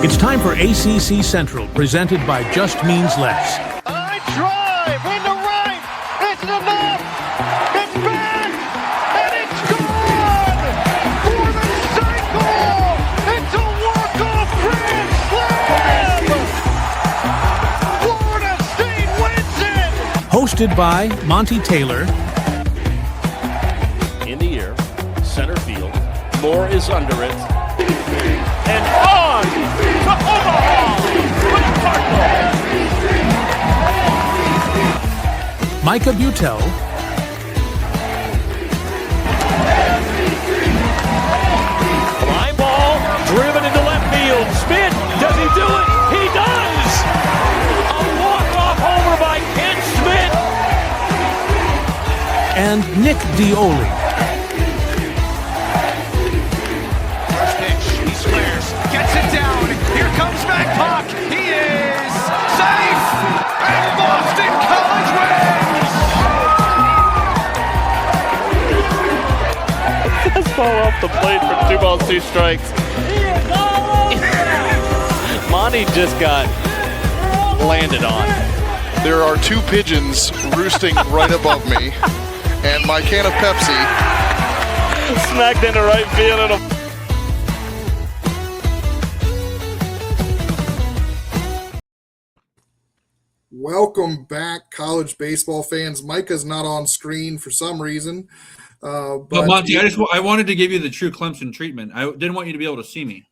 It's time for ACC Central, presented by Just Means Less. I drive into right. It's enough. It's back. And it's gone for the cycle. It's a walk-off grand slam. Florida State wins it. Hosted by Monty Taylor. In the air, center field. Moore is under it. And on to Omaha for the Cardinals. Micah Butel. Fly ball driven into left field. Spin. Does he do it? He does. A walk-off homer by Ken Smith. And Nick Dioli. Gets it down. Here comes Mac. He is safe. And Boston College wins. Fastball off the plate for 2 balls, 2 strikes. Monty just got landed on. There are 2 pigeons roosting right above me, and my can of Pepsi Smacked into right field and a Welcome back, college baseball fans. Micah's not on screen for some reason. But Monty, I wanted to give you the true Clemson treatment. I didn't want you to be able to see me.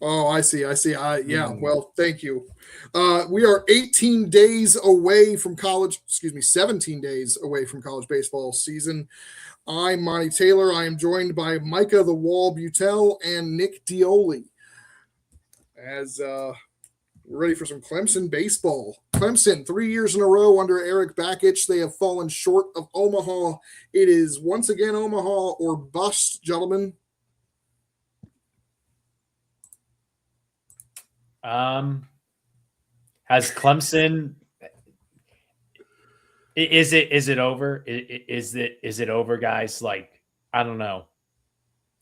Oh, I see. Well, thank you. We are 18 days away from 17 days away from college baseball season. I'm Monty Taylor. I am joined by Micah the Wall Butel and Nick Dioli. As we're ready for some Clemson baseball. Clemson, 3 years in a row under Eric Bakich. They have fallen short of Omaha. It is once again Omaha or bust, gentlemen. Has Clemson? Is it over? Is it over, guys? Like, I don't know.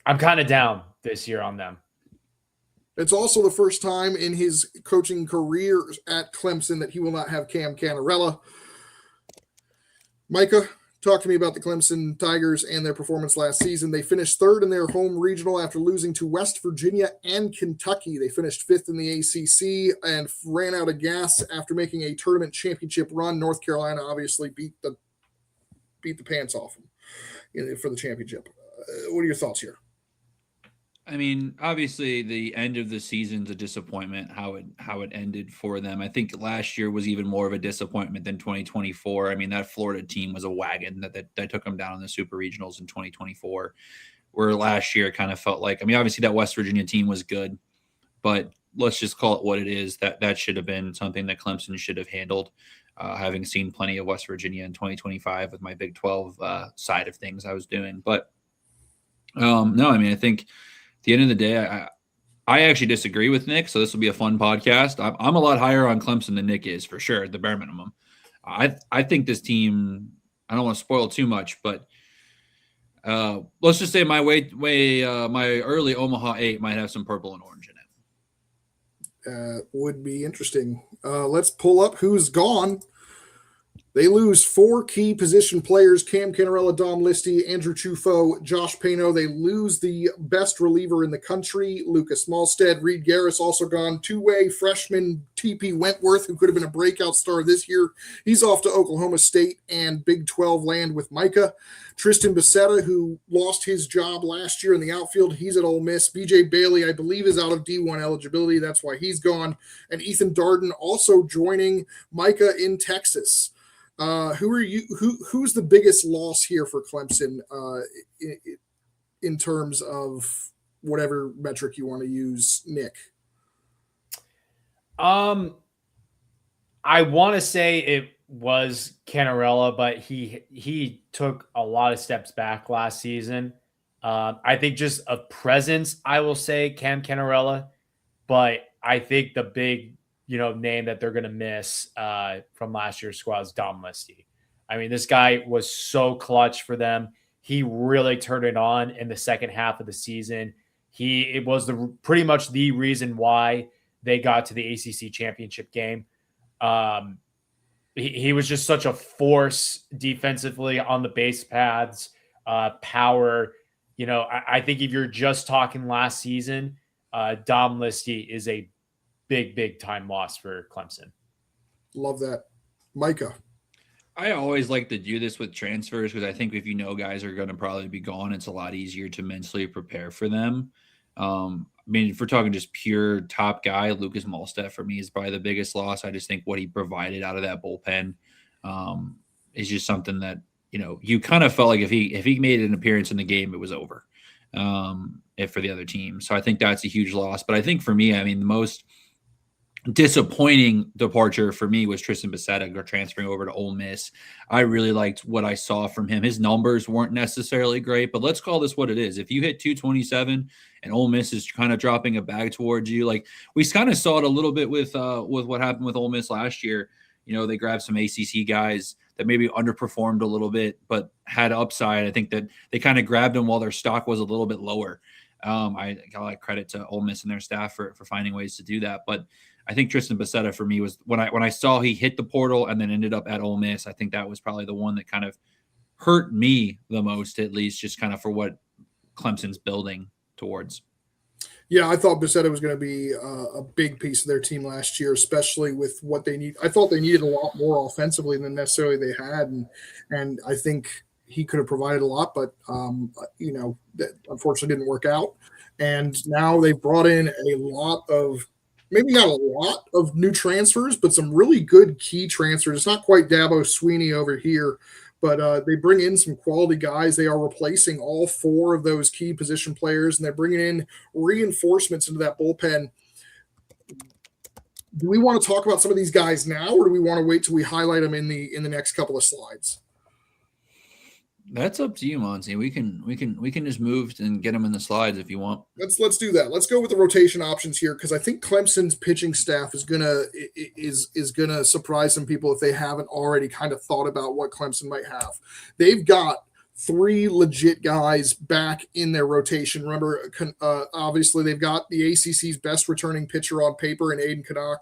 I'm kind of down this year on them. It's also the first time in his coaching career at Clemson that he will not have Cam Canarella. Micah, talk to me about the Clemson Tigers and their performance last season. They finished third in their home regional after losing to West Virginia and Kentucky. They finished fifth in the ACC and ran out of gas after making a tournament championship run. North Carolina obviously beat the pants off them for the championship. What are your thoughts here? I mean, obviously, the end of the season's a disappointment. How it ended for them. I think last year was even more of a disappointment than 2024. I mean, that Florida team was a wagon that took them down in the Super Regionals in 2024. Where last year it kind of felt like, I mean, obviously that West Virginia team was good, but let's just call it what it is. That should have been something that Clemson should have handled. Having seen plenty of West Virginia in 2025 with my Big 12 side of things I was doing, but no, I mean, I think. At the end of the day, I actually disagree with Nick, so this will be a fun podcast. I'm a lot higher on Clemson than Nick is, for sure, at the bare minimum. I think this team, I don't want to spoil too much, but let's just say my early Omaha 8 might have some purple and orange in it. Would be interesting. Let's pull up who's gone. They lose 4 key position players: Cam Canarella, Dom Listy, Andrew Chufo, Josh Pano. They lose the best reliever in the country, Lucas Malstead. Reed Garris also gone. Two-way freshman TP Wentworth, who could have been a breakout star this year. He's off to Oklahoma State and Big 12 land with Micah. Tristan Becerra, who lost his job last year in the outfield, he's at Ole Miss. BJ Bailey, I believe, is out of D1 eligibility. That's why he's gone. And Ethan Darden also joining Micah in Texas. Who's the biggest loss here for Clemson in terms of whatever metric you want to use, Nick? I want to say it was Canarella, but he took a lot of steps back last season. I think just a presence, I will say Cam Canarella, but I think the big name that they're going to miss from last year's squad is Dom Listy. I mean, this guy was so clutch for them. He really turned it on in the second half of the season. It was pretty much the reason why they got to the ACC championship game. He was just such a force defensively on the base paths, power. I think if you're just talking last season, Dom Listy is a big time loss for Clemson. Love that. Micah. I always like to do this with transfers because I think if guys are going to probably be gone, it's a lot easier to mentally prepare for them. If we're talking just pure top guy, Lucas Malstedt for me is probably the biggest loss. I just think what he provided out of that bullpen is just something that, you kind of felt like if he made an appearance in the game, it was over for the other team. So I think that's a huge loss. But I think for me, the most disappointing departure for me was Tristan Bissetta transferring over to Ole Miss. I really liked what I saw from him. His numbers weren't necessarily great, but let's call this what it is. If you hit 227 and Ole Miss is kind of dropping a bag towards you, like we kind of saw it a little bit with what happened with Ole Miss last year. They grabbed some ACC guys that maybe underperformed a little bit, but had upside. I think that they kind of grabbed them while their stock was a little bit lower. I got a lot of credit to Ole Miss and their staff for finding ways to do that. But I think Tristan Bissetta for me was when I saw he hit the portal and then ended up at Ole Miss, I think that was probably the one that kind of hurt me the most, at least just kind of for what Clemson's building towards. Yeah, I thought Bissetta was going to be a big piece of their team last year, especially with what they need. I thought they needed a lot more offensively than necessarily they had, and I think he could have provided a lot, but that unfortunately didn't work out. And now they've brought in a lot of, maybe not a lot of new transfers, but some really good key transfers. It's not quite Dabo Sweeney over here, but they bring in some quality guys. They are replacing all 4 of those key position players, and they're bringing in reinforcements into that bullpen. Do we want to talk about some of these guys now, or do we want to wait till we highlight them in the next couple of slides? That's up to you, Monty. We can just move and get them in the slides if you want. Let's do that. Let's go with the rotation options here, because I think Clemson's pitching staff is gonna surprise some people if they haven't already kind of thought about what Clemson might have. They've got 3 legit guys back in their rotation. Remember, obviously they've got the ACC's best returning pitcher on paper in Aiden Canuck.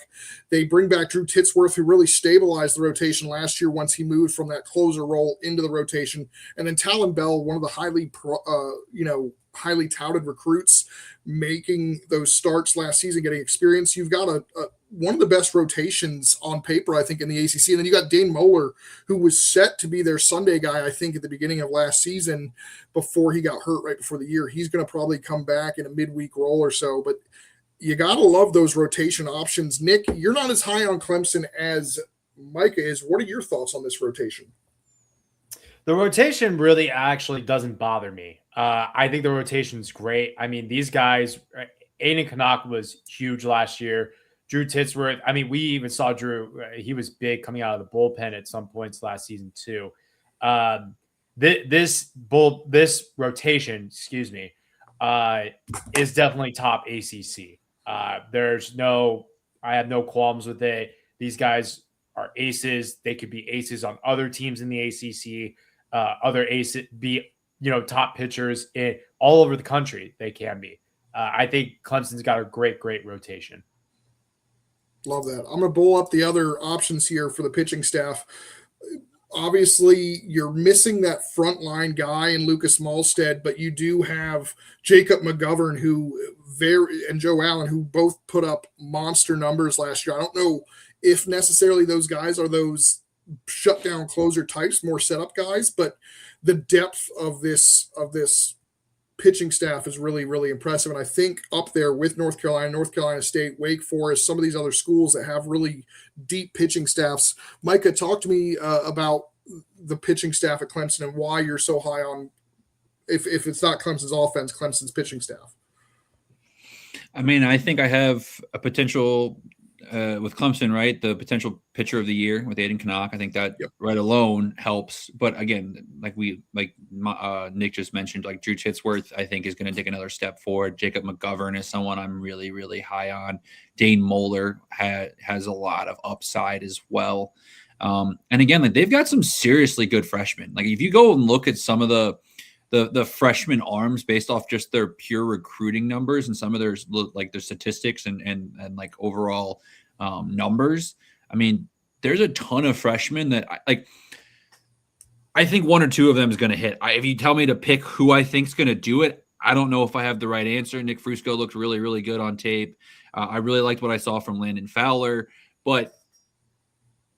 They bring back Drew Titsworth, who really stabilized the rotation last year once he moved from that closer role into the rotation. And then Talon Bell, one of the highly touted recruits, making those starts last season, getting experience. You've got one of the best rotations on paper, I think, in the ACC. And then you got Dane Moeller, who was set to be their Sunday guy, I think, at the beginning of last season before he got hurt right before the year. He's going to probably come back in a midweek role or so. But you got to love those rotation options. Nick, you're not as high on Clemson as Micah is. What are your thoughts on this rotation? The rotation really actually doesn't bother me. I think the rotation's great. These guys, Aiden Canuck was huge last year. Drew Titsworth, we even saw Drew. He was big coming out of the bullpen at some points last season too. This rotation, is definitely top ACC. I have no qualms with it. These guys are aces. They could be aces on other teams in the ACC. Other aces be top pitchers all over the country. They can be. I think Clemson's got a great rotation. Love that. I'm going to pull up the other options here for the pitching staff. Obviously, you're missing that frontline guy in Lucas Malstead, but you do have Jacob McGovern, and Joe Allen, who both put up monster numbers last year. I don't know if necessarily those guys are those shutdown closer types, more setup guys, but the depth of this pitching staff is really, really impressive. And I think up there with North Carolina State, Wake Forest, some of these other schools that have really deep pitching staffs. Micah, talk to me about the pitching staff at Clemson and why you're so high on, if it's not Clemson's offense, Clemson's pitching staff. I think I have a potential with Clemson, right? The potential pitcher of the year with Aiden Canuck. I think that right alone helps. But again, like Nick just mentioned, like Drew Titsworth, I think is going to take another step forward. Jacob McGovern is someone I'm really, really high on. Dane Moeller has a lot of upside as well. And again, they've got some seriously good freshmen. Like if you go and look at some of the the freshman arms based off just their pure recruiting numbers and some of their statistics and like overall numbers. I mean, there's a ton of freshmen that I think one or two of them is going to hit. If you tell me to pick who I think is going to do it, I don't know if I have the right answer. Nick Fusco looked really, really good on tape. I really liked what I saw from Landon Fowler, but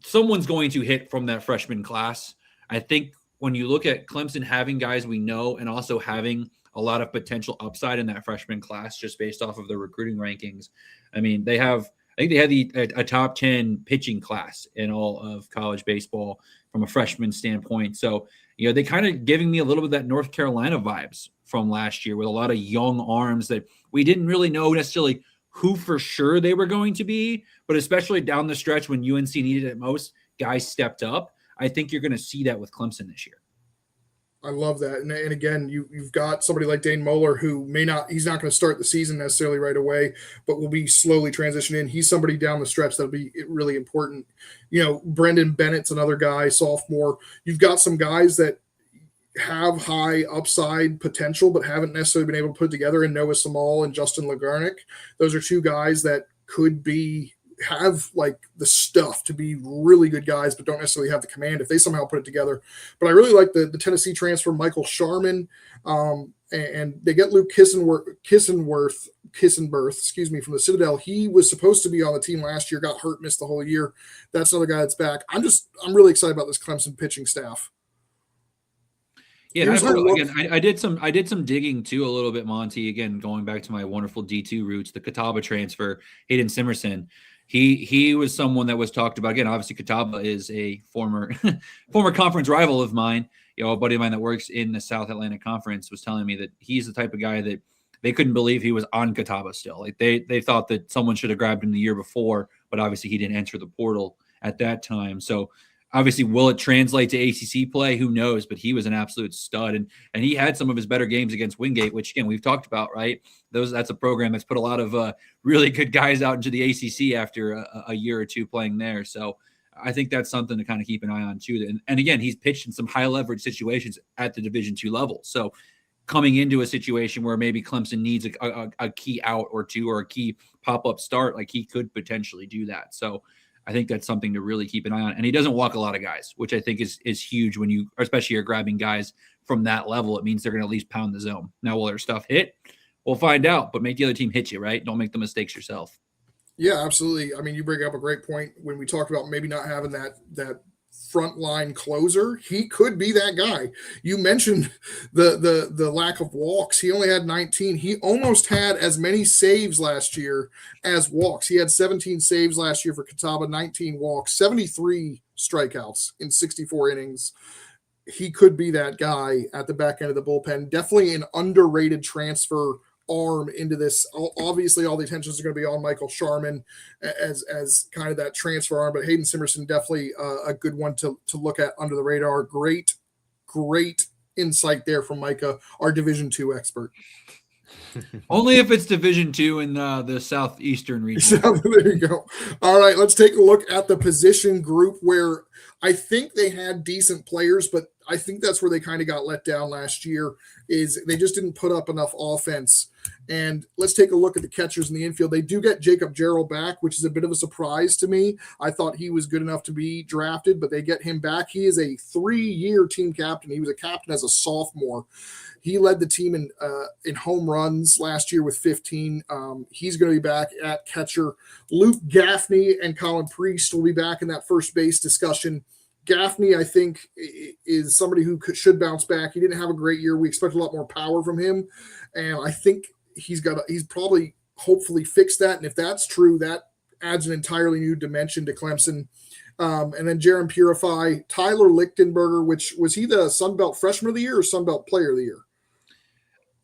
someone's going to hit from that freshman class. I think when you look at Clemson having guys we know and also having a lot of potential upside in that freshman class just based off of the recruiting rankings, I mean, I think they had a top 10 pitching class in all of college baseball from a freshman standpoint. So, they kind of giving me a little bit of that North Carolina vibes from last year with a lot of young arms that we didn't really know necessarily who for sure they were going to be, but especially down the stretch when UNC needed it most, guys stepped up. I think you're going to see that with Clemson this year. I love that. And again, you've got somebody like Dane Moeller who he's not going to start the season necessarily right away, but will be slowly transitioning in. He's somebody down the stretch that'll be really important. Brendan Bennett's another guy, sophomore. You've got some guys that have high upside potential, but haven't necessarily been able to put it together, and Noah Samal and Justin Lagarnick. Those are two guys that could have like the stuff to be really good guys, but don't necessarily have the command if they somehow put it together. But I really like the Tennessee transfer, Michael Sharman, and they get Luke Kissenberth, from the Citadel. He was supposed to be on the team last year, got hurt, missed the whole year. That's another guy that's back. I'm really excited about this Clemson pitching staff. Yeah, I did some digging too a little bit, Monty. Again, going back to my wonderful D2 roots, the Catawba transfer, Hayden Simerson. He was someone that was talked about. Again, obviously Catawba is a former conference rival of mine. A buddy of mine that works in the South Atlantic Conference was telling me that he's the type of guy that they couldn't believe he was on Catawba still. Like they thought that someone should have grabbed him the year before, but obviously he didn't enter the portal at that time. So obviously, will it translate to ACC play? Who knows? But he was an absolute stud, and he had some of his better games against Wingate, which again we've talked about, right? That's a program that's put a lot of really good guys out into the ACC after a year or two playing there. So I think that's something to kind of keep an eye on too. And again, he's pitched in some high leverage situations at the Division II level. So coming into a situation where maybe Clemson needs a key out or two or a key pop up start, like he could potentially do that. So I think that's something to really keep an eye on. And he doesn't walk a lot of guys, which I think is huge when you, especially you're grabbing guys from that level. It means they're going to at least pound the zone. Now, will their stuff hit? We'll find out, but make the other team hit you, right? Don't make the mistakes yourself. Yeah, absolutely. I mean, you bring up a great point when we talked about maybe not having that frontline closer. He could be that guy. You mentioned the lack of walks. He only had 19. He almost had as many saves last year as walks. He had 17 saves last year for Catawba, 19 walks, 73 strikeouts in 64 innings. He could be that guy at the back end of the bullpen. Definitely an underrated transfer arm into this. Obviously, all the attention is going to be on Michael Sharman as kind of that transfer arm, but Hayden Simerson definitely a good one to look at under the radar. Great insight there from Micah, our Division II expert. Only if it's Division II in the southeastern region. There you go. All right, let's take a look at the position group where I think they had decent players, but I think that's where they kind of got let down last year, is they just didn't put up enough offense. And let's take a look at the catchers in the infield. They do get Jacob Jarrell back, which is a bit of a surprise to me. I thought he was good enough to be drafted, but they get him back. He is a 3-year team captain. He was a captain as a sophomore. He led the team in home runs last year with 15. He's going to be back at catcher. Luke Gaffney and Colin Priest will be back in that first base discussion. Gaffney, I think, is somebody who should bounce back. He didn't have a great year. We expect a lot more power from him, and I think he's probably hopefully fixed that. And if that's true, that adds an entirely new dimension to Clemson. And then Jaron Purify, Tyler Lichtenberger, which was he the Sun Belt Freshman of the Year or Sun Belt Player of the Year?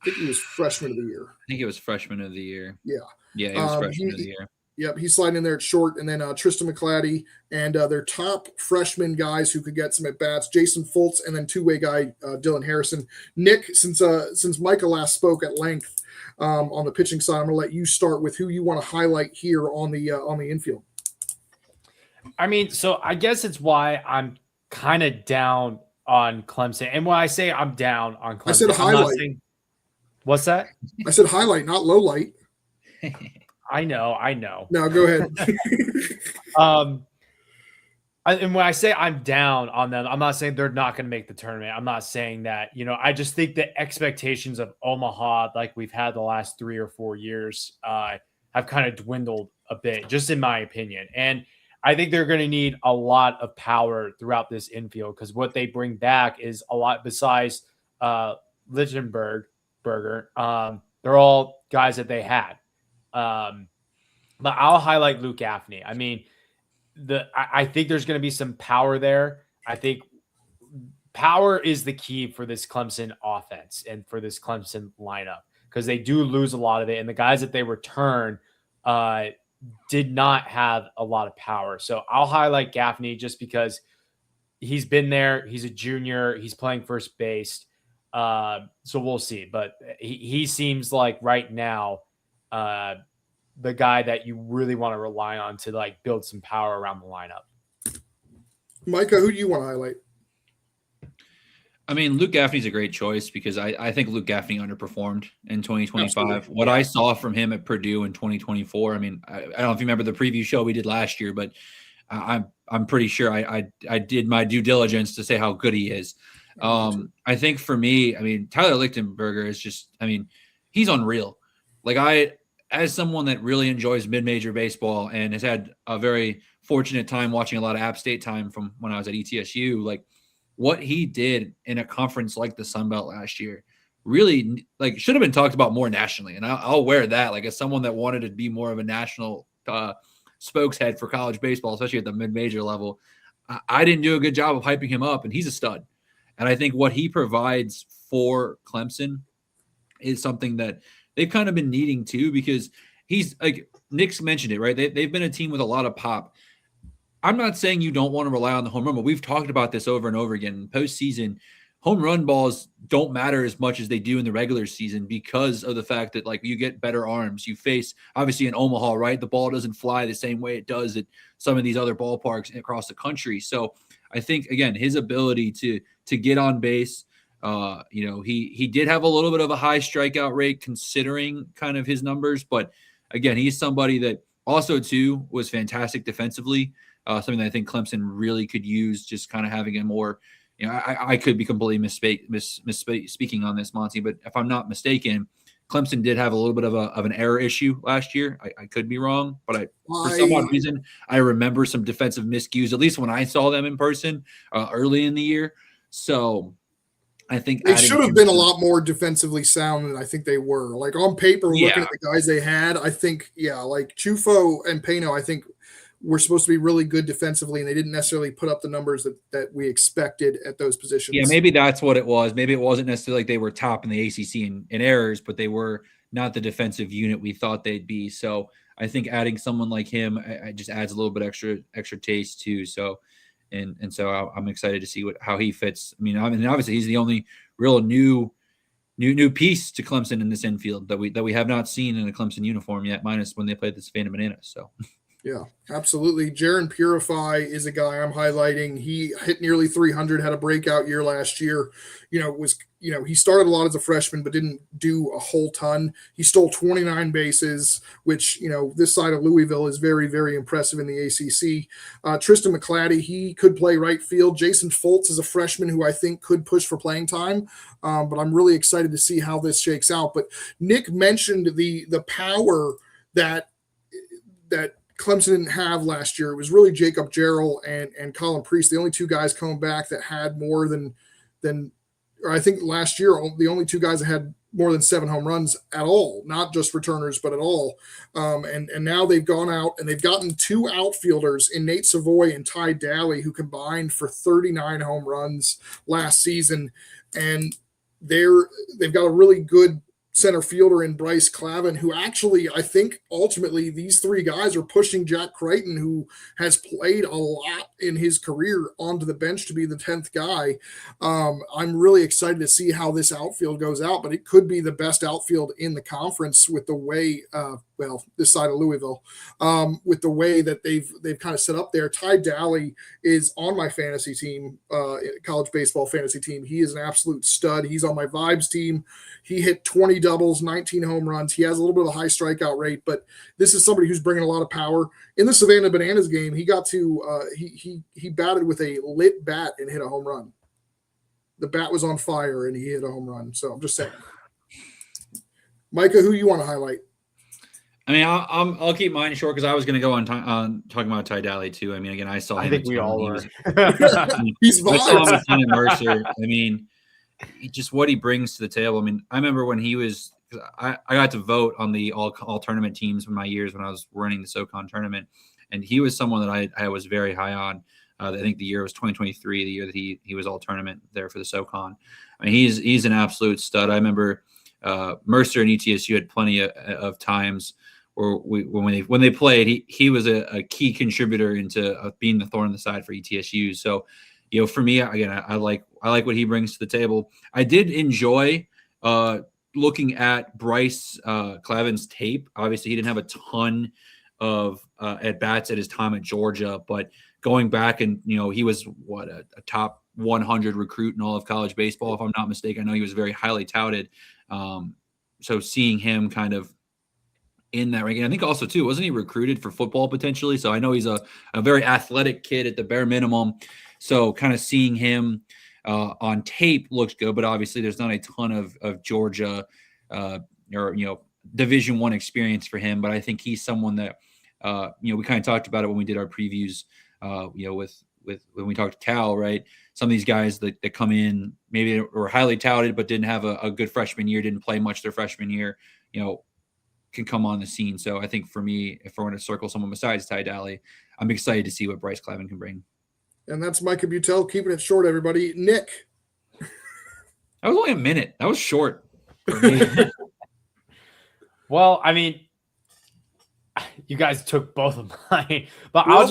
I think he was Freshman of the Year. I think it was Freshman of the Year. Yeah, he was Freshman of the Year. Yep, he's sliding in there at short, and then Tristan McClatty and their top freshman guys who could get some at bats: Jason Fultz, and then two-way guy Dylan Harrison. Nick, since Micah last spoke at length on the pitching side, I'm going to let you start with who you want to highlight here on the infield. I mean, so I guess it's why I'm kind of down on Clemson. And when I say I'm down on Clemson, I said highlight. What's that? I said highlight, not low light. I know. No, go ahead. And when I say I'm down on them, I'm not saying they're not going to make the tournament. I'm not saying that. I just think the expectations of Omaha, like we've had the last 3 or 4 years, have kind of dwindled a bit, just in my opinion. And I think they're going to need a lot of power throughout this infield, because what they bring back is a lot besides Lichtenberger. They're all guys that they had. But I'll highlight Luke Gaffney. I mean, I think there's going to be some power there. I think power is the key for this Clemson offense and for this Clemson lineup, because they do lose a lot of it. And the guys that they return did not have a lot of power. So I'll highlight Gaffney just because he's been there. He's a junior. He's playing first base. So we'll see. But he seems like right now the guy that you really want to rely on to like build some power around the lineup. Micah, who do you want to highlight? I mean, Luke Gaffney's a great choice because I think Luke Gaffney underperformed in 2025. Absolutely. What I saw from him at Purdue in 2024, I mean, I don't know if you remember the preview show we did last year, but I'm pretty sure I did my due diligence to say how good he is. I think for me, I mean, Tyler Lichtenberger is just, I mean, he's unreal. Like as someone that really enjoys mid-major baseball and has had a very fortunate time watching a lot of App State time from when I was at ETSU, like what he did in a conference like the Sun Belt last year really like should have been talked about more nationally. And I'll wear that like as someone that wanted to be more of a national spokeshead for college baseball, especially at the mid-major level. I didn't do a good job of hyping him up, and he's a stud. And I think what he provides for Clemson is something that they've kind of been needing too, because he's like Nick's mentioned it, right? They've been a team with a lot of pop. I'm not saying you don't want to rely on the home run, but we've talked about this over and over again. In postseason, home run balls don't matter as much as they do in the regular season because of the fact that like you get better arms. You face obviously in Omaha, right? The ball doesn't fly the same way it does at some of these other ballparks across the country. So I think again, his ability to get on base, he did have a little bit of a high strikeout rate considering kind of his numbers, but again, he's somebody that also too was fantastic defensively. Something that I think Clemson really could use, just kind of having a more, I could be completely misspeaking on this, Monty, but if I'm not mistaken, Clemson did have a little bit of an error issue last year. I could be wrong, but for some odd reason, I remember some defensive miscues, at least when I saw them in person early in the year. So I think they should have been a lot more defensively sound than I think they were. Like on paper, looking at the guys they had, I think, like Chufo and Pano, I think were supposed to be really good defensively, and they didn't necessarily put up the numbers that we expected at those positions. Yeah, maybe that's what it was. Maybe it wasn't necessarily like they were top in the ACC in errors, but they were not the defensive unit we thought they'd be. So I think adding someone like him just adds a little bit extra taste too. So and so I'm excited to see how he fits. I mean, obviously he's the only real new piece to Clemson in this infield that we have not seen in a Clemson uniform yet, minus when they played the Savannah Bananas. So. Yeah, absolutely. Jaron Purify is a guy I'm highlighting. He hit nearly 300, had a breakout year last year. He started a lot as a freshman, but didn't do a whole ton. He stole 29 bases, which, this side of Louisville is very, very impressive in the ACC. Tristan McClatty, he could play right field. Jason Foltz is a freshman who I think could push for playing time, but I'm really excited to see how this shakes out. But Nick mentioned the power that Clemson didn't have last year. It was really Jacob Jarrell and Colin Priest, the only two guys coming back that had more than or I think last year, the only two guys that had more than 7 home runs at all, not just returners, but at all. And now they've gone out and they've gotten 2 outfielders in Nate Savoy and Ty Daly, who combined for 39 home runs last season. And they've got a really good center fielder in Bryce Clavin, who actually, I think ultimately these 3 guys are pushing Jack Crichton, who has played a lot in his career, onto the bench to be the 10th guy. I'm really excited to see how this outfield goes out, but it could be the best outfield in the conference with the way this side of Louisville, with the way that they've kind of set up there. Ty Daly is on my fantasy team, college baseball fantasy team. He is an absolute stud. He's on my Vibes team. He hit 20 doubles, 19 home runs. He has a little bit of a high strikeout rate, but this is somebody who's bringing a lot of power. In the Savannah Bananas game, he got to he batted with a lit bat and hit a home run. The bat was on fire and he hit a home run. So I'm just saying. Micah, who you want to highlight? I mean, I'll keep mine short because I was going to go on talking about Ty Daly too. I mean, again, I saw him. I think we all were. He's I saw him with Tony Mercer. I mean, just what he brings to the table. I mean, I remember when he was. I got to vote on the all tournament teams in my years when I was running the SoCon tournament, and he was someone that I was very high on. I think the year was 2023, the year that he was all tournament there for the SoCon. I mean, he's an absolute stud. I remember Mercer and ETSU had plenty of times where when they played, he was a key contributor into being the thorn in the side for ETSU. So, for me, again, I like what he brings to the table. I did enjoy looking at Bryce Clavin's tape. Obviously, he didn't have a ton of at bats at his time at Georgia, but going back and he was a top 100 recruit in all of college baseball, if I'm not mistaken. I know he was very highly touted. So seeing him kind of in that ranking, I think also too, wasn't he recruited for football potentially? So I know he's a very athletic kid at the bare minimum. So kind of seeing him on tape looks good, but obviously there's not a ton of Georgia or Division I experience for him. But I think he's someone that we kind of talked about it when we did our previews. With when we talked to Cal, right? Some of these guys that come in maybe were highly touted but didn't have a good freshman year, didn't play much their freshman year, can come on the scene. So I think for me, if I want to circle someone besides Ty Daly, I'm excited to see what Bryce Clavin can bring. And that's Micah Butel, keeping it short, everybody. Nick. That was only a minute. That was short for me. Well, I mean, you guys took both of mine, but Well,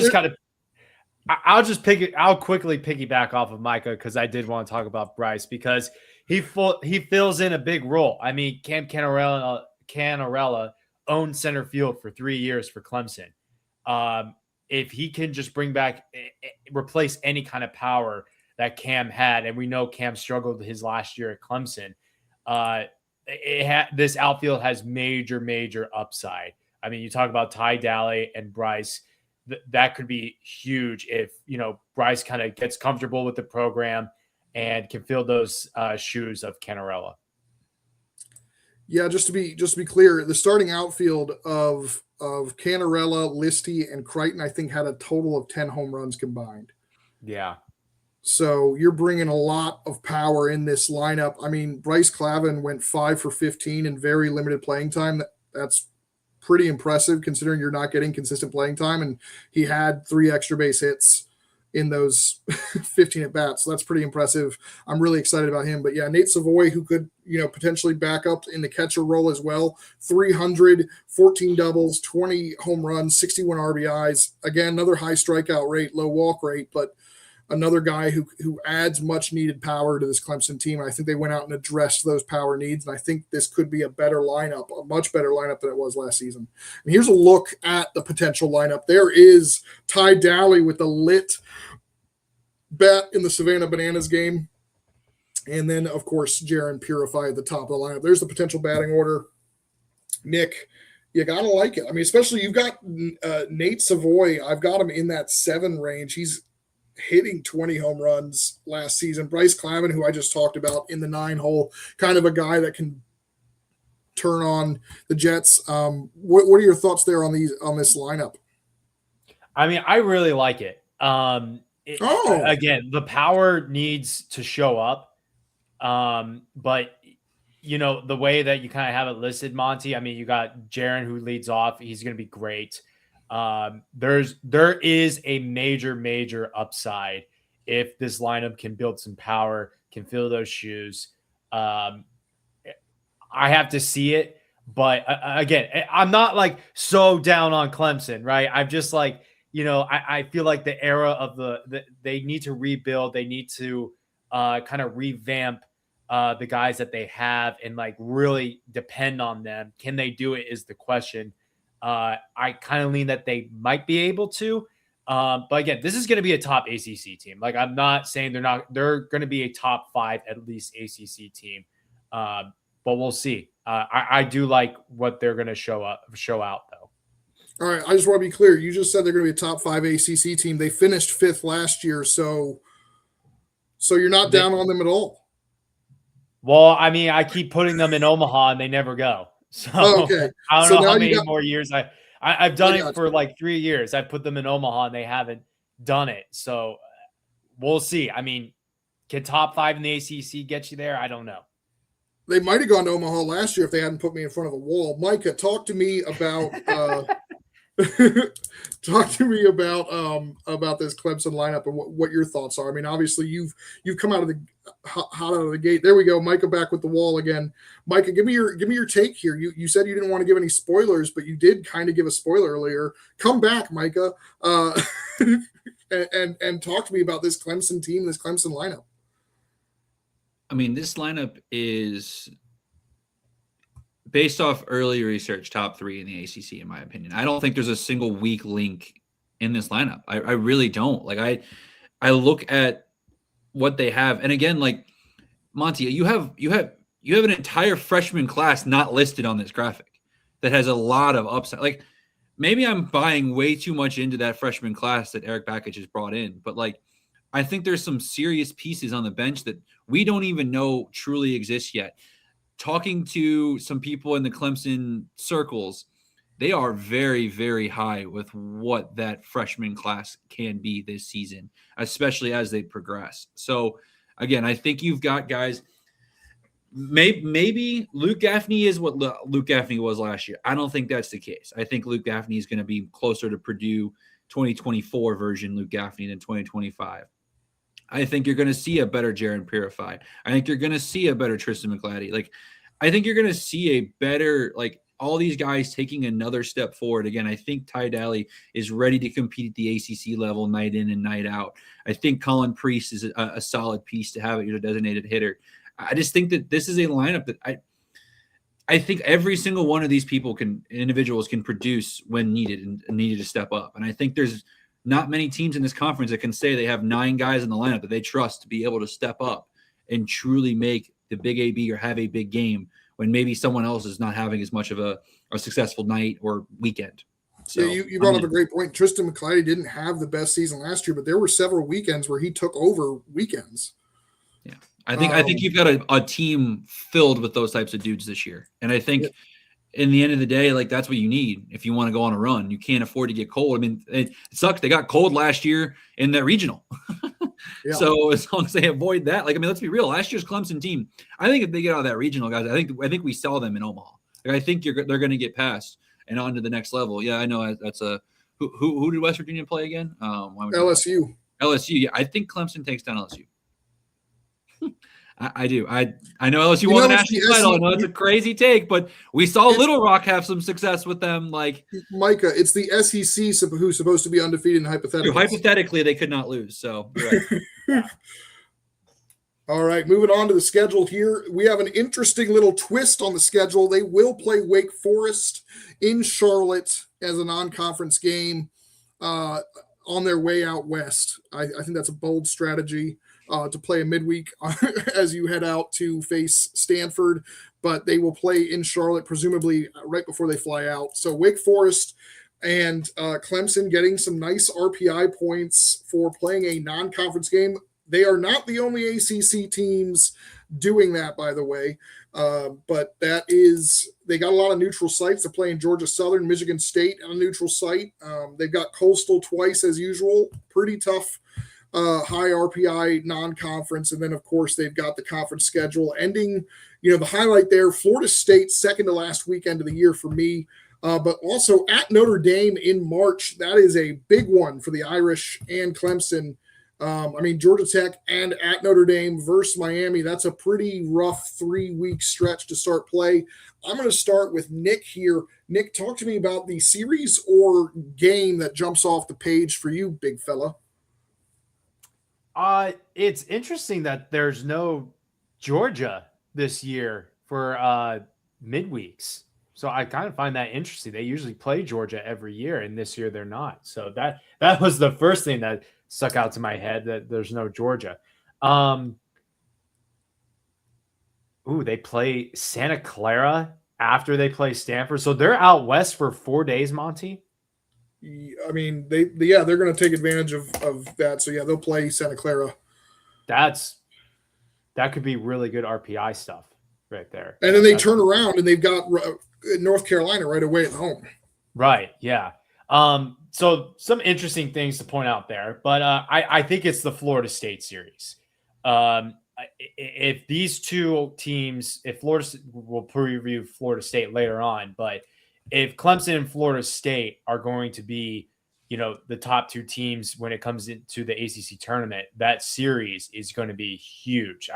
I'll quickly piggyback off of Micah because I did want to talk about Bryce because he fills in a big role. I mean, Cam Canarella owned center field for 3 years for Clemson. If he can just replace any kind of power that Cam had, and we know Cam struggled his last year at Clemson, this outfield has major upside. I mean, you talk about Ty Daly and Bryce. That could be huge if Bryce kind of gets comfortable with the program and can fill those shoes of Canarella. Yeah, just to be clear, the starting outfield of Canarella, Listy, and Crichton, I think, had a total of 10 home runs combined. Yeah. So you're bringing a lot of power in this lineup. I mean, Bryce Clavin went 5 for 15 in very limited playing time. That's pretty impressive considering you're not getting consistent playing time. And he had 3 extra base hits in those 15 at bats. So that's pretty impressive. I'm really excited about him. But yeah, Nate Savoy, who could, potentially back up in the catcher role as well. 300, 14 doubles, 20 home runs, 61 RBIs. Again, another high strikeout rate, low walk rate, but another guy who adds much needed power to this Clemson team. I think they went out and addressed those power needs, and I think this could be a better lineup, a much better lineup than it was last season. And here's a look at the potential lineup. There is Ty Daly with the lit bat in the Savannah Bananas game. And then, of course, Jaron Purify at the top of the lineup. There's the potential batting order. Nick, you got to like it. I mean, especially you've got Nate Savoy. I've got him in that 7 range. He's hitting 20 home runs last season. Bryce Clavin, who I just talked about, in the 9 hole, kind of a guy that can turn on the Jets. What are your thoughts there on this lineup? I mean, I really like it. Again, the power needs to show up. But the way that you kind of have it listed, Monty, I mean, you got Jaron who leads off. He's going to be great. There is a major upside if this lineup can build some power, can fill those shoes. I have to see it, but again, I'm not like so down on Clemson, right? I'm just like, I feel like the era of they need to rebuild. They need to kind of revamp the guys that they have and like really depend on them. Can they do it is the question. I kind of lean that they might be able to. But again, this is going to be a top ACC team. Like, I'm not saying they're not. They're going to be a top 5 at least ACC team. But we'll see. I do like what they're going to show out though. All right, I just want to be clear. You just said they're going to be a top 5 ACC team. They finished 5th last year, so you're not down on them at all. Well, I mean, I keep putting them in Omaha and they never go. So okay. I don't know how many more years I've done it for like 3 years. I put them in Omaha and they haven't done it. So we'll see. I mean, can top 5 in the ACC get you there? I don't know. They might have gone to Omaha last year if they hadn't put me in front of a wall. Micah, talk to me about talk to me about this Clemson lineup and what your thoughts are. I mean, obviously you've come out of the hot out of the gate. There we go. Micah back with the wall again. Micah, give me your take here. You said you didn't want to give any spoilers, but you did kind of give a spoiler earlier. Come back, Micah, and talk to me about this Clemson team, this Clemson lineup. I mean, this lineup is based off early research, top 3 in the ACC, in my opinion. I don't think there's a single weak link in this lineup. I really don't. Like, I look at what they have, and again, like, Monty, you have an entire freshman class not listed on this graphic that has a lot of upside. Like, maybe I'm buying way too much into that freshman class that Eric Bakich has brought in, but like, I think there's some serious pieces on the bench that we don't even know truly exist yet. Talking to some people in the Clemson circles, they are very, very high with what that freshman class can be this season, especially as they progress. So, again, I think you've got guys. Maybe Luke Gaffney is what Luke Gaffney was last year. I don't think that's the case. I think Luke Gaffney is going to be closer to Purdue 2024 version Luke Gaffney than 2025. I think you're going to see a better Jaron Purified. I think you're going to see a better Tristan McClatty. Like, I think you're going to see a better, like, all these guys taking another step forward. Again, I think Ty Daly is ready to compete at the ACC level night in and night out. I think Colin Priest is a solid piece to have as a designated hitter. I just think that this is a lineup that I think every single one of these individuals can produce when needed and needed to step up. And I think there's not many teams in this conference that can say they have 9 guys in the lineup that they trust to be able to step up and truly make the big AB or have a big game when maybe someone else is not having as much of a successful night or weekend. So yeah, you brought up a great point. Tristan McClatty didn't have the best season last year, but there were several weekends where he took over weekends. Yeah. I think you've got a team filled with those types of dudes this year. And I think in the end of the day, like, that's what you need if you want to go on a run. You can't afford to get cold. I mean, it sucks. They got cold last year in that regional. Yeah. So as long as they avoid that, like, I mean, let's be real. Last year's Clemson team, I think if they get out of that regional, guys, I think we saw them in Omaha. Like, I think they're going to get past and on to the next level. Yeah, I know that's who did West Virginia play again? LSU. LSU. Yeah, I think Clemson takes down LSU. I do. I know LSU won the national title. I know it's a crazy take, but we saw Little Rock have some success with them. Like, Micah, it's the SEC who's supposed to be undefeated in hypotheticals. Hypothetically, they could not lose. So, right. All right, moving on to the schedule here. We have an interesting little twist on the schedule. They will play Wake Forest in Charlotte as a non-conference game on their way out west. I think that's a bold strategy. To play a midweek as you head out to face Stanford, but they will play in Charlotte, presumably right before they fly out. So Wake Forest and Clemson getting some nice RPI points for playing a non-conference game. They are not the only ACC teams doing that, by the way, but they got a lot of neutral sites to play in Georgia Southern, Michigan State on a neutral site. They've got Coastal twice as usual, pretty tough. High RPI non-conference, and then of course they've got the conference schedule ending. The highlight there, Florida State, second to last weekend of the year for me, but also at Notre Dame in March. That is a big one for the Irish and Clemson. Georgia Tech and at Notre Dame versus Miami. That's a pretty rough 3-week stretch to start play. I'm going to start with Nick here. Nick, talk to me about the series or game that jumps off the page for you, big fella. It's interesting that there's no Georgia this year for midweeks. So I kind of find that interesting. They usually play Georgia every year, and this year they're not. So that was the first thing that stuck out to my head, that there's no Georgia. They play Santa Clara after they play Stanford. So they're out west for 4 days, Monty. I mean, they're going to take advantage of that. So yeah, they'll play Santa Clara. That could be really good RPI stuff right there. And then they turn around and they've got North Carolina right away at home. Right. Yeah. So some interesting things to point out there, but I think it's the Florida State series. If these two teams, we'll preview Florida State later on, but if Clemson and Florida State are going to be, the top two teams when it comes into the ACC tournament, that series is going to be huge.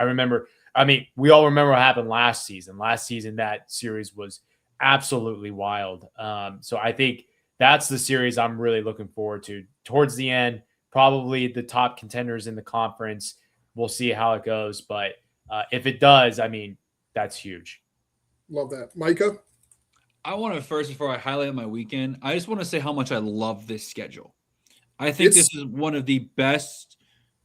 We all remember what happened last season. Last season, that series was absolutely wild. So I think that's the series I'm really looking forward to towards the end. Probably the top contenders in the conference. We'll see how it goes. But if it does, that's huge. Love that. Micah? I want to first, before I highlight my weekend, I just want to say how much I love this schedule. I think this is one of the best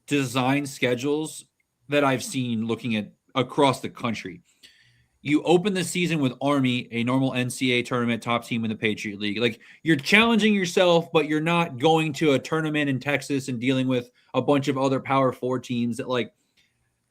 design schedules that I've seen looking at across the country. You open the season with Army, a normal NCAA tournament top team in the Patriot League. Like, you're challenging yourself, but you're not going to a tournament in Texas and dealing with a bunch of other Power 4 teams that, like,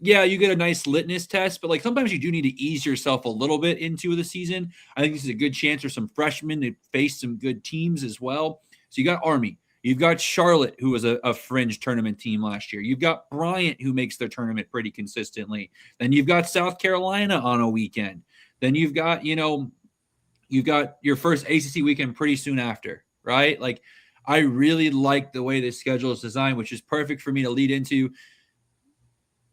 yeah, you get a nice litmus test, but like sometimes you do need to ease yourself a little bit into the season. I think this is a good chance for some freshmen to face some good teams as well. So you got Army. You've got Charlotte, who was a fringe tournament team last year. You've got Bryant, who makes their tournament pretty consistently. Then you've got South Carolina on a weekend. Then you've got your first ACC weekend pretty soon after, right? Like, I really like the way this schedule is designed, which is perfect for me to lead into.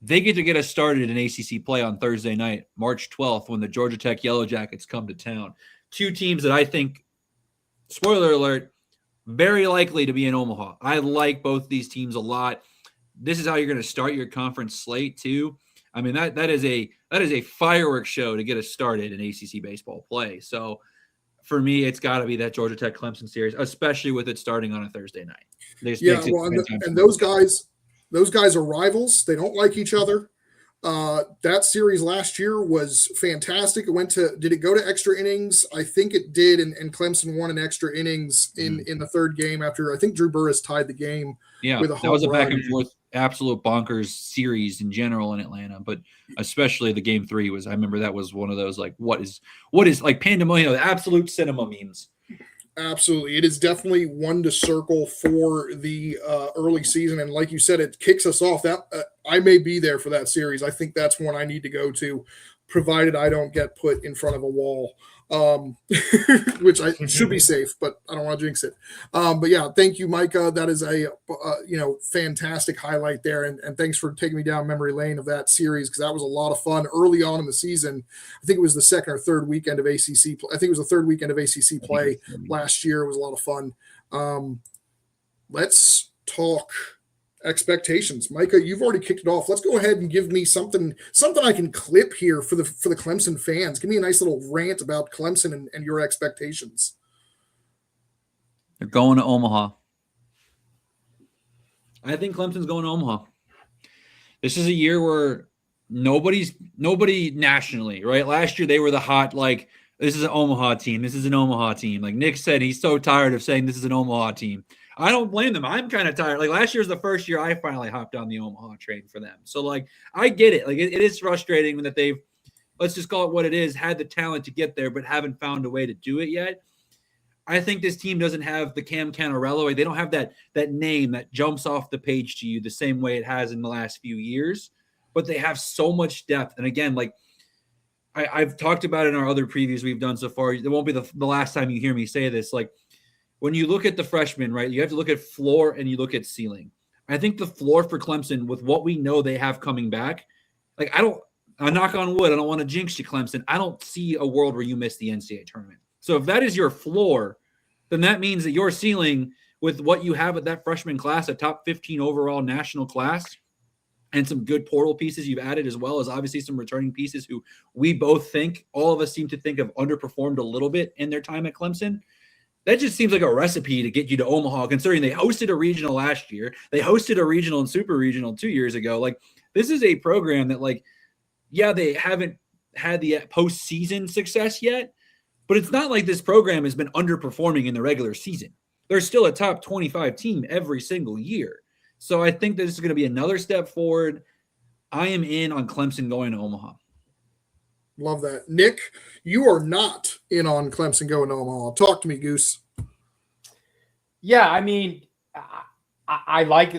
They get us started in ACC play on Thursday night, March 12th, when the Georgia Tech Yellow Jackets come to town. Two teams that I think, spoiler alert, very likely to be in Omaha. I like both these teams a lot. This is how you're going to start your conference slate too. That is a fireworks show to get us started in ACC baseball play. So for me, it's got to be that Georgia Tech Clemson series, especially with it starting on a Thursday night. And those guys are rivals. They don't like each other. That series last year was fantastic. Did it go to extra innings? I think it did. And Clemson won in extra innings in the third game after, I think Drew Burris tied the game. Yeah, with a that was a home back run. and forth, absolute bonkers series in general in Atlanta, but especially the game 3 was, I remember that was one of those, like, what is like pandemonium, the absolute cinema memes. Absolutely. It is definitely one to circle for the early season. And like you said, it kicks us off. That I may be there for that series. I think that's one I need to go to, provided I don't get put in front of a wall, which I should be safe, but I don't want to jinx it. But yeah, thank you, Micah. That is a fantastic highlight there. And thanks for taking me down memory lane of that series, because that was a lot of fun early on in the season. I think it was the second or third weekend of ACC. I think it was the third weekend of ACC play last year. It was a lot of fun. Let's talk expectations. Micah, you've already kicked it off. Let's go ahead and give me something I can clip here for the Clemson fans. Give me a nice little rant about Clemson and your expectations. They're going to Omaha. I think Clemson's going to Omaha. This is a year where nobody nationally, right? Last year they were the hot, like, this is an Omaha team. This is an Omaha team. Like Nick said, he's so tired of saying this is an Omaha team. I don't blame them. I'm kind of tired. Like, last year's the first year I finally hopped on the Omaha train for them. So, like, I get it. Like, it is frustrating that they've, let's just call it what it is, had the talent to get there, but haven't found a way to do it yet. I think this team doesn't have the Cam Canarello. They don't have that name that jumps off the page to you the same way it has in the last few years, but they have so much depth. And again, like, I've talked about it in our other previews we've done so far. It won't be the last time you hear me say this. Like, when you look at the freshmen, right, you have to look at floor and you look at ceiling. I think the floor for Clemson, with what we know they have coming back, like, I knock on wood, I don't want to jinx you, Clemson. I don't see a world where you miss the NCAA tournament. So if that is your floor, then that means that your ceiling, with what you have at that freshman class, a top 15 overall national class, and some good portal pieces you've added, as well as obviously some returning pieces who we both think, all of us seem to think, have underperformed a little bit in their time at Clemson. That just seems like a recipe to get you to Omaha, considering they hosted a regional last year. They hosted a regional and super regional 2 years ago. Like, this is a program that, like, yeah, they haven't had the postseason success yet, but it's not like this program has been underperforming in the regular season. They're still a top 25 team every single year. So I think this is going to be another step forward. I am in on Clemson going to Omaha. Love that. Nick, you are not in on Clemson going to Omaha. Talk to me, Goose. Yeah, I mean, I like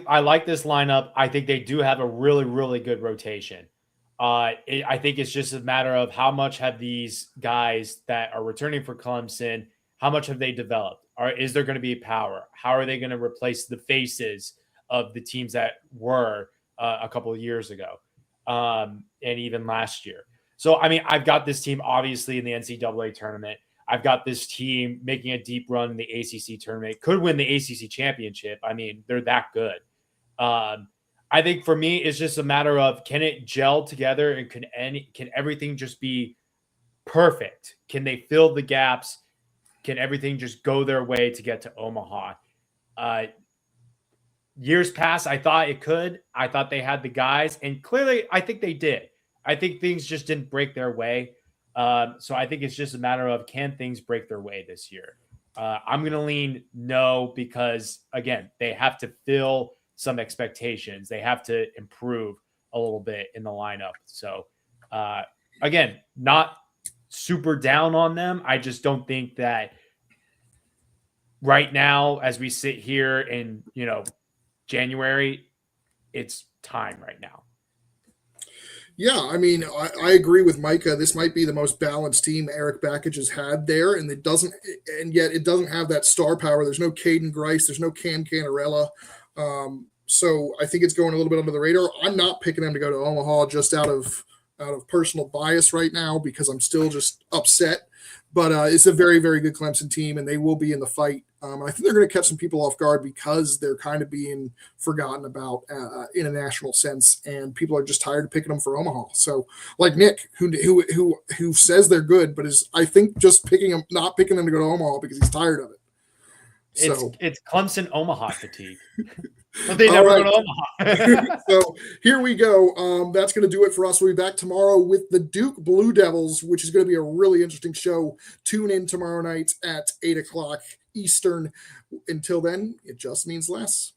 this lineup. I think they do have a really, really good rotation. I think it's just a matter of how much have these guys that are returning for Clemson, how much have they developed? Is there going to be power? How are they going to replace the faces of the teams that were a couple of years ago and even last year? So, I mean, I've got this team obviously in the NCAA tournament. I've got this team making a deep run in the ACC tournament. Could win the ACC championship. I mean, they're that good. I think for me, it's just a matter of, can it gel together, and can everything just be perfect? Can they fill the gaps? Can everything just go their way to get to Omaha? Years past, I thought it could. I thought they had the guys, and clearly I think they did. I think things just didn't break their way. So I think it's just a matter of, can things break their way this year? I'm going to lean no, because, again, they have to fill some expectations. They have to improve a little bit in the lineup. So, again, not super down on them. I just don't think that right now, as we sit here in, January, it's time right now. Yeah, I mean, I agree with Micah. This might be the most balanced team Eric Bakich has had there, and yet it doesn't have that star power. There's no Caden Grice, there's no Cam Canarella. So I think it's going a little bit under the radar. I'm not picking them to go to Omaha just out of personal bias right now, because I'm still just upset. But it's a very, very good Clemson team, and they will be in the fight. I think they're going to catch some people off guard, because they're kind of being forgotten about in a national sense, and people are just tired of picking them for Omaha. So, like Nick, who says they're good, but is, I think, just not picking them to go to Omaha because he's tired of it. It's Clemson Omaha fatigue. But they never go to Omaha. So here we go. That's going to do it for us. We'll be back tomorrow with the Duke Blue Devils, which is going to be a really interesting show. Tune in tomorrow night at 8 o'clock Eastern. Until then, it just means less.